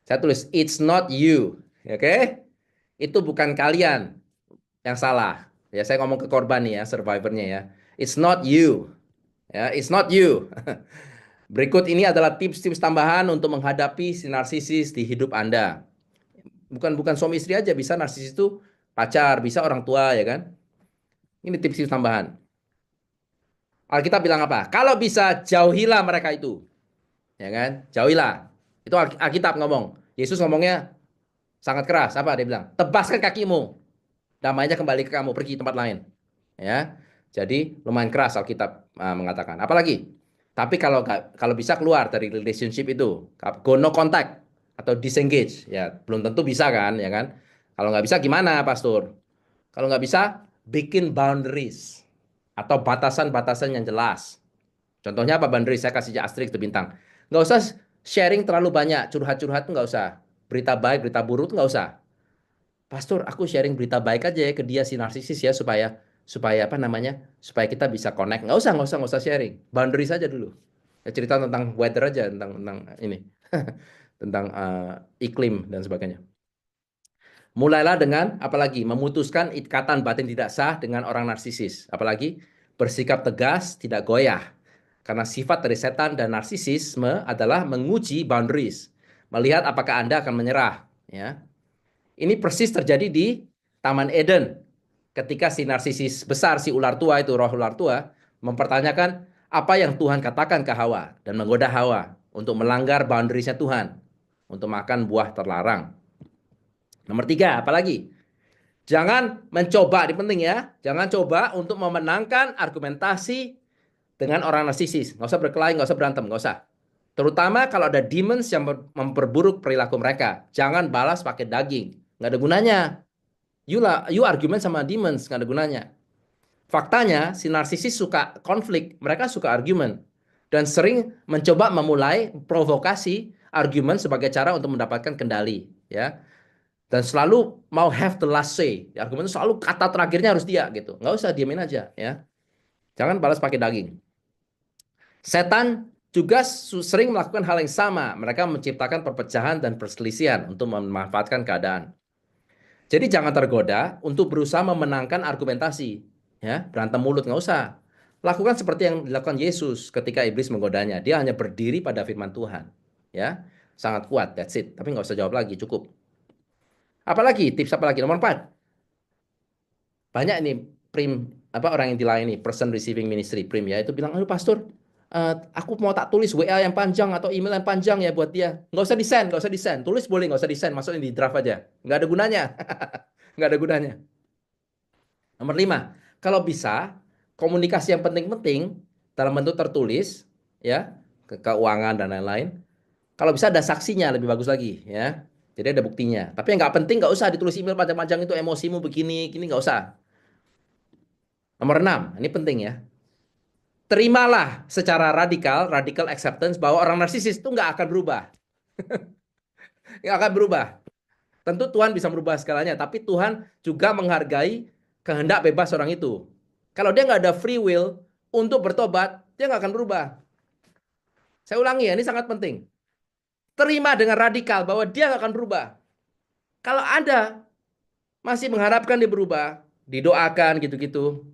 Saya tulis, it's not you. Oke? Itu bukan kalian yang salah. Ya, saya ngomong ke korban nih ya, survivornya ya. It's not you. Ya, it's not you. Berikut ini adalah tips-tips tambahan untuk menghadapi si narsisis di hidup Anda. Bukan bukan suami istri aja, bisa narsisis itu pacar, bisa orang tua ya kan. Ini tips-tips tambahan. Alkitab bilang apa? Kalau bisa jauhilah mereka itu, ya kan? Jauhilah. Itu Alkitab ngomong. Yesus ngomongnya sangat keras. Apa dia bilang? Tebaskan kakimu, damainya kembali ke kamu, pergi tempat lain. Ya. Jadi lumayan keras Alkitab mengatakan. Apalagi? Tapi kalau bisa keluar dari relationship itu, go no contact atau disengage, ya belum tentu bisa kan, ya kan? Kalau nggak bisa gimana, Pastor? Kalau nggak bisa, bikin boundaries atau batasan-batasan yang jelas. Contohnya apa boundaries? Saya kasih asterisk itu bintang. Nggak usah sharing terlalu banyak, curhat-curhat tuh nggak usah. Berita baik, berita buruk tuh nggak usah. Pastor, aku sharing berita baik aja ya ke dia si narsisis ya supaya supaya apa namanya? Supaya kita bisa connect. Nggak usah sharing. Boundaries aja dulu. Ya, cerita tentang weather aja, tentang ini. Tentang iklim dan sebagainya. Mulailah dengan apalagi memutuskan ikatan batin tidak sah dengan orang narsisis. Apalagi bersikap tegas, tidak goyah. Karena sifat dari setan dan narsisisme adalah menguji boundaries, melihat apakah Anda akan menyerah, ya. Ini persis terjadi di Taman Eden. Ketika si narsisis besar, si ular tua itu, roh ular tua, mempertanyakan apa yang Tuhan katakan ke Hawa dan menggoda Hawa untuk melanggar boundariesnya Tuhan, untuk makan buah terlarang. Nomor tiga, apalagi? Jangan mencoba, ini penting ya. Jangan coba untuk memenangkan argumentasi dengan orang narsisis. Nggak usah berkelahi, nggak usah berantem, nggak usah. Terutama kalau ada demons yang memperburuk perilaku mereka. Jangan balas pakai daging. Nggak ada gunanya. You argument sama demons, nggak ada gunanya. Faktanya, si narsisis suka konflik. Mereka suka argument. Dan sering mencoba memulai provokasi argument sebagai cara untuk mendapatkan kendali. Ya, dan selalu mau have the last say. Ya, argumen itu selalu kata terakhirnya harus dia gitu. Nggak usah diemin aja ya. Jangan balas pakai daging. Setan juga sering melakukan hal yang sama. Mereka menciptakan perpecahan dan perselisihan untuk memanfaatkan keadaan. Jadi jangan tergoda untuk berusaha memenangkan argumentasi. Ya, berantem mulut nggak usah. Lakukan seperti yang dilakukan Yesus ketika iblis menggodanya. Dia hanya berdiri pada firman Tuhan. Ya, sangat kuat. That's it. Tapi nggak usah jawab lagi. Cukup. Apalagi tips apa lagi? Nomor 4. Banyak ini prim apa orang yang dilayani person receiving ministry prim ya itu bilang, aduh pastor, aku mau tak tulis WA yang panjang atau email yang panjang ya buat dia. Nggak usah desain, tulis boleh nggak usah desain, masukin di draft aja, nggak ada gunanya. Nggak ada gunanya. Nomor 5, kalau bisa komunikasi yang penting-penting dalam bentuk tertulis ya, keuangan dan lain-lain. Kalau bisa ada saksinya lebih bagus lagi ya. Jadi ada buktinya. Tapi yang nggak penting nggak usah ditulis email panjang-panjang itu emosimu begini, gini nggak usah. Nomor 6, ini penting ya. Terimalah secara radikal, radical acceptance bahwa orang narsisis itu nggak akan berubah. Nggak akan berubah. Tentu Tuhan bisa merubah segalanya, tapi Tuhan juga menghargai kehendak bebas orang itu. Kalau dia nggak ada free will untuk bertobat, dia nggak akan berubah. Saya ulangi ya, ini sangat penting. Terima dengan radikal bahwa dia nggak akan berubah. Kalau Anda masih mengharapkan dia berubah, didoakan gitu-gitu,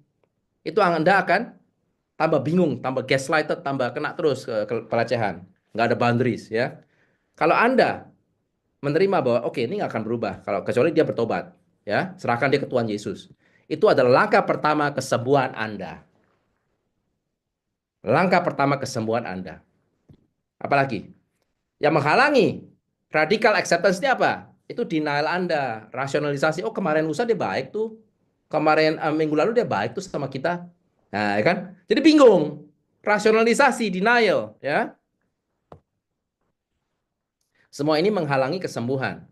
itu Anda akan tambah bingung, tambah gaslighted, tambah kena terus ke pelecehan. Nggak ada boundaries ya. Kalau Anda menerima bahwa oke ini nggak akan berubah, kalau kecuali dia bertobat, ya serahkan dia ke Tuhan Yesus. Itu adalah langkah pertama kesembuhan Anda. Langkah pertama kesembuhan Anda. Apalagi yang menghalangi radical acceptance ini apa? Itu denial Anda, rasionalisasi. Oh kemarin lusa dia baik tuh, kemarin minggu lalu dia baik tuh sama kita. Nah, ya kan? Jadi bingung. Rasionalisasi, denial, ya. Semua ini menghalangi kesembuhan.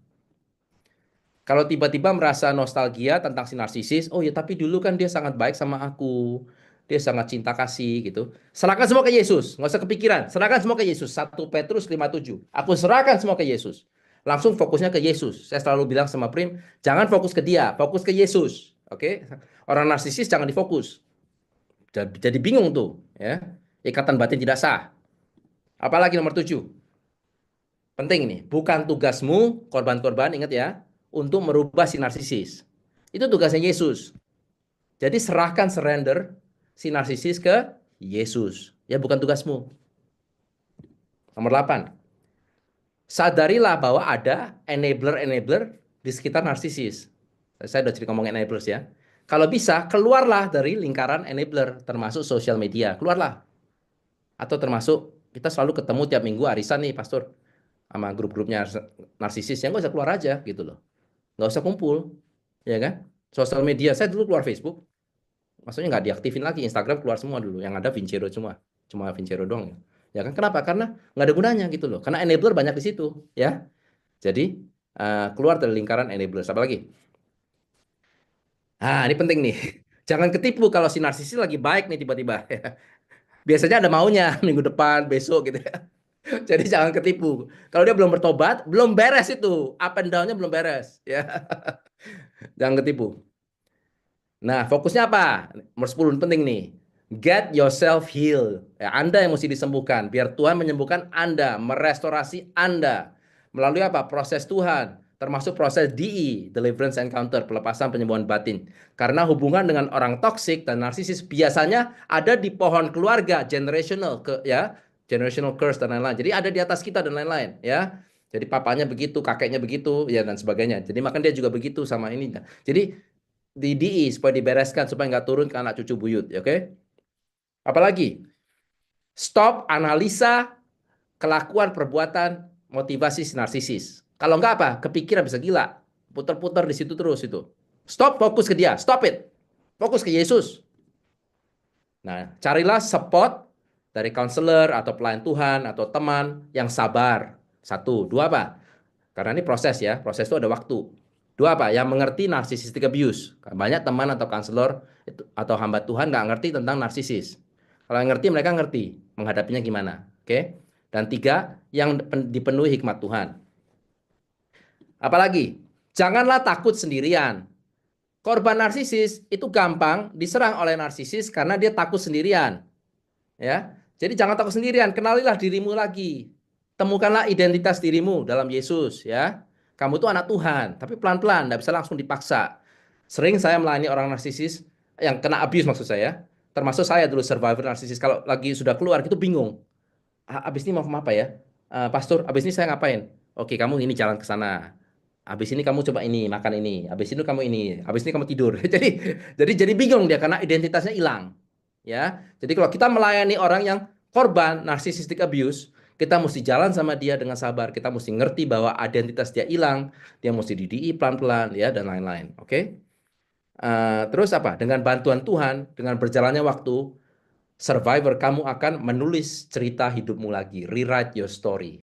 Kalau tiba-tiba merasa nostalgia tentang si narsisis, oh ya tapi dulu kan dia sangat baik sama aku. Dia sangat cinta kasih gitu. Serahkan semua ke Yesus. Nggak usah kepikiran. Serahkan semua ke Yesus. 1 Petrus 5:7. Aku serahkan semua ke Yesus. Langsung fokusnya ke Yesus. Saya selalu bilang sama Prim, jangan fokus ke dia. Fokus ke Yesus. Oke? Orang narsisis jangan difokus. Jadi bingung tuh. Ya. Ikatan batin tidak sah. Apalagi nomor 7. Penting nih, bukan tugasmu, korban-korban, ingat ya, untuk merubah si narsisis. Itu tugasnya Yesus. Jadi serahkan, surrender si narsisis ke Yesus. Ya, bukan tugasmu. Nomor 8. Sadarilah bahwa ada enabler-enabler di sekitar narsisis. Saya udah cerita ngomongin enablers ya. Kalau bisa, keluarlah dari lingkaran enabler, termasuk sosial media. Keluarlah. Atau termasuk, kita selalu ketemu tiap minggu arisan nih, Pastor. Sama grup-grupnya narsisis. Ya nggak usah keluar aja gitu loh. Nggak usah kumpul. Ya kan? Sosial media, saya dulu keluar Facebook. Maksudnya nggak diaktifin lagi. Instagram keluar semua dulu. Yang ada Vincero semua. Cuma Vincero doang. Ya kan? Kenapa? Karena nggak ada gunanya gitu loh. Karena enabler banyak di situ. Ya. Jadi keluar dari lingkaran enablers. Apa lagi? Ah, ini penting nih. Jangan ketipu kalau si narsisis lagi baik nih tiba-tiba. Biasanya ada maunya minggu depan, besok gitu ya. Jadi jangan ketipu. Kalau dia belum bertobat, belum beres itu. Up and down-nya belum beres. Ya, jangan ketipu. Nah, fokusnya apa? Nomor 10 penting nih. Get yourself healed. Ya, Anda yang mesti disembuhkan. Biar Tuhan menyembuhkan Anda, merestorasi Anda. Melalui apa? Proses Tuhan. Termasuk proses DE, Deliverance Encounter, pelepasan penyembuhan batin. Karena hubungan dengan orang toksik dan narsisis biasanya ada di pohon keluarga, generational, generational curse dan lain-lain. Jadi ada di atas kita dan lain-lain, ya. Jadi papanya begitu, kakeknya begitu, ya dan sebagainya. Jadi makanya dia juga begitu sama ini. Jadi di DI supaya dibereskan supaya nggak turun ke anak cucu buyut, ya, oke? Apalagi stop analisa kelakuan perbuatan motivasi si narsisis. Kalau nggak apa, kepikiran bisa gila, putar-putar di situ terus itu. Stop, fokus ke dia, stop it, fokus ke Yesus. Nah, carilah support dari counselor atau pelayan Tuhan atau teman yang sabar. Satu, dua apa? Karena ini proses ya, proses itu ada waktu. Dua apa? Yang mengerti narcissistic abuse. Banyak teman atau konselor atau hamba Tuhan nggak ngerti tentang narsisis. Kalau yang ngerti, mereka ngerti menghadapinya gimana. Oke? Dan tiga, yang dipenuhi hikmat Tuhan. Apalagi, janganlah takut sendirian. Korban narsisis itu gampang diserang oleh narsisis karena dia takut sendirian. Ya, jadi jangan takut sendirian. Kenalilah dirimu lagi. Temukanlah identitas dirimu dalam Yesus. Ya, kamu tuh anak Tuhan, tapi pelan-pelan, tidak bisa langsung dipaksa. Sering saya melayani orang narsisis yang kena abuse maksud saya. Termasuk saya dulu survivor narsisis. Kalau lagi sudah keluar, gitu bingung. Abis ini mau apa ya? Pastor, abis ini saya ngapain? Oke, kamu ini jalan ke sana. Abis ini kamu coba ini, makan ini. Abis ini kamu ini. Abis ini kamu tidur. Jadi bingung dia karena identitasnya hilang. Ya. Jadi kalau kita melayani orang yang korban narcissistic abuse, kita mesti jalan sama dia dengan sabar. Kita mesti ngerti bahwa identitas dia hilang, dia mesti dididik pelan-pelan ya dan lain-lain. Oke? Terus apa? Dengan bantuan Tuhan, dengan berjalannya waktu, survivor kamu akan menulis cerita hidupmu lagi, rewrite your story.